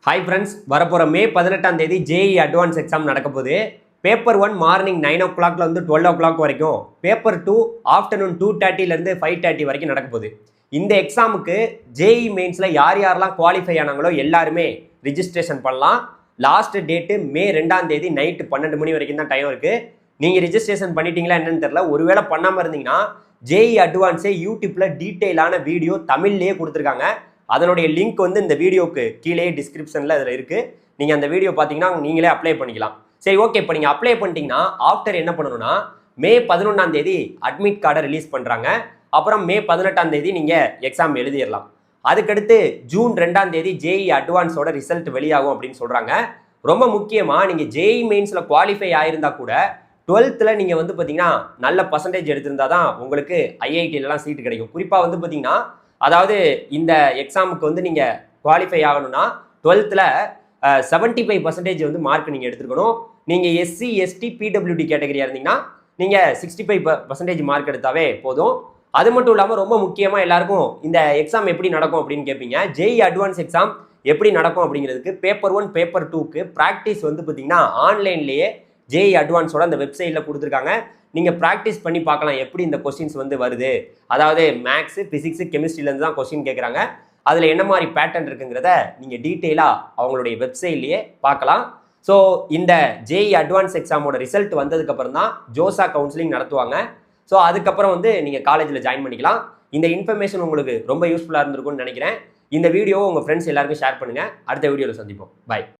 Hi friends, வரப்போகிற மே 18ஆம் தேதி JE advance exam நடக்க போகுது. பேப்பர் 1 மார்னிங் 9 o'clock வந்து 12 o'clock வரைக்கும், பேப்பர் 2 ஆஃப்டர்நூன் 2:30 5:30 வரைக்கும் நடக்க போகுது. இந்த எக்ஸாமுக்கு ஜேஇ மெயின்ஸில் யார் யாரெல்லாம் குவாலிஃபை ஆனாங்களோ எல்லாருமே ரிஜிஸ்ட்ரேஷன் பண்ணலாம். லாஸ்ட் டேட்டு மே 2ஆம் தேதி நைட்டு 12 மணி வரைக்கும் தான் டைம் இருக்குது. நீங்கள் ரிஜிஸ்ட்ரேஷன் பண்ணிட்டீங்களா என்னன்னு தெரியல. ஒருவேளை பண்ணாமல் இருந்தீங்கன்னா ஜேஇ அட்வான்ஸே யூடியூப்பில் டீட்டெயிலான வீடியோ தமிழ்லேயே கொடுத்துருக்காங்க. அதனுடைய லிங்க் வந்து இந்த வீடியோக்கு கீழே டிஸ்கிரிப்ஷனில் அதில் இருக்குது. நீங்கள் அந்த வீடியோ பார்த்தீங்கன்னா நீங்களே அப்ளை பண்ணிக்கலாம். சரி, ஓகே. இப்போ நீங்கள் அப்ளை பண்ணிட்டீங்கன்னா ஆஃப்டர் என்ன பண்ணணும்னா, மே 11ஆம் தேதி அட்மிட் கார்டை ரிலீஸ் பண்ணுறாங்க. அப்புறம் மே 18ஆம் தேதி நீங்கள் எக்ஸாம் எழுதிடலாம். அதுக்கடுத்து ஜூன் 2ஆம் தேதி ஜேஇ அட்வான்ஸோட ரிசல்ட் வெளியாகும் அப்படின்னு சொல்கிறாங்க. ரொம்ப முக்கியமாக நீங்கள் ஜேஇ மெயின்ஸில் குவாலிஃபை ஆயிருந்தா கூட 12th நீங்கள் வந்து பார்த்தீங்கன்னா நல்ல பர்சன்டேஜ் எடுத்திருந்தா தான் உங்களுக்கு ஐஐடியிலலாம் சீட்டு கிடைக்கும். குறிப்பாக வந்து பார்த்தீங்கன்னா, அதாவது இந்த எக்ஸாமுக்கு வந்து நீங்கள் குவாலிஃபை ஆகணும்னா 12th 75% வந்து மார்க் நீங்கள் எடுத்துருக்கணும். நீங்கள் எஸ்சி எஸ்டி பிடபிள்யூடி கேட்டகரியாக இருந்தீங்கன்னா நீங்கள் 65% மார்க் எடுத்தாவே போதும். அது மட்டும் இல்லாமல் ரொம்ப முக்கியமாக எல்லாருக்கும் இந்த எக்ஸாம் எப்படி நடக்கும் அப்படின்னு கேட்பீங்க. ஜேஇ அட்வான்ஸ் எக்ஸாம் எப்படி நடக்கும் அப்படிங்கிறதுக்கு பேப்பர் 1 பேப்பர் 2க்கு ப்ராக்டிஸ் வந்து பார்த்தீங்கன்னா ஆன்லைன்லேயே ஜேஇ அட்வான்ஸோட அந்த வெப்சைட்டில் கொடுத்துருக்காங்க. நீங்கள் ப்ராக்டிஸ் பண்ணி பார்க்கலாம் எப்படி இந்த கொஸ்டின்ஸ் வந்து வருது. அதாவது மேக்ஸு, ஃபிசிக்ஸு, கெமிஸ்ட்ரியிலேருந்து தான் கொஸ்டின் கேட்குறாங்க. அதில் என்ன மாதிரி பேட்டர்ன் இருக்குங்கிறத நீங்கள் டீட்டெயிலாக அவங்களுடைய வெப்சைட்லேயே பார்க்கலாம். ஸோ இந்த ஜேஇ அட்வான்ஸ் எக்ஸாமோட ரிசல்ட் வந்ததுக்கப்புறம் தான் ஜோசா கவுன்சிலிங் நடத்துவாங்க. ஸோ அதுக்கப்புறம் வந்து நீங்கள் காலேஜில் ஜாயின் பண்ணிக்கலாம். இந்த இன்ஃபர்மேஷன் உங்களுக்கு ரொம்ப யூஸ்ஃபுல்லாக இருந்திருக்கும்னு நினைக்கிறேன். இந்த வீடியோவை உங்கள் ஃப்ரெண்ட்ஸ் எல்லாருக்கும் ஷேர் பண்ணுங்கள். அடுத்த வீடியோவில் சந்திப்போம். பாய்.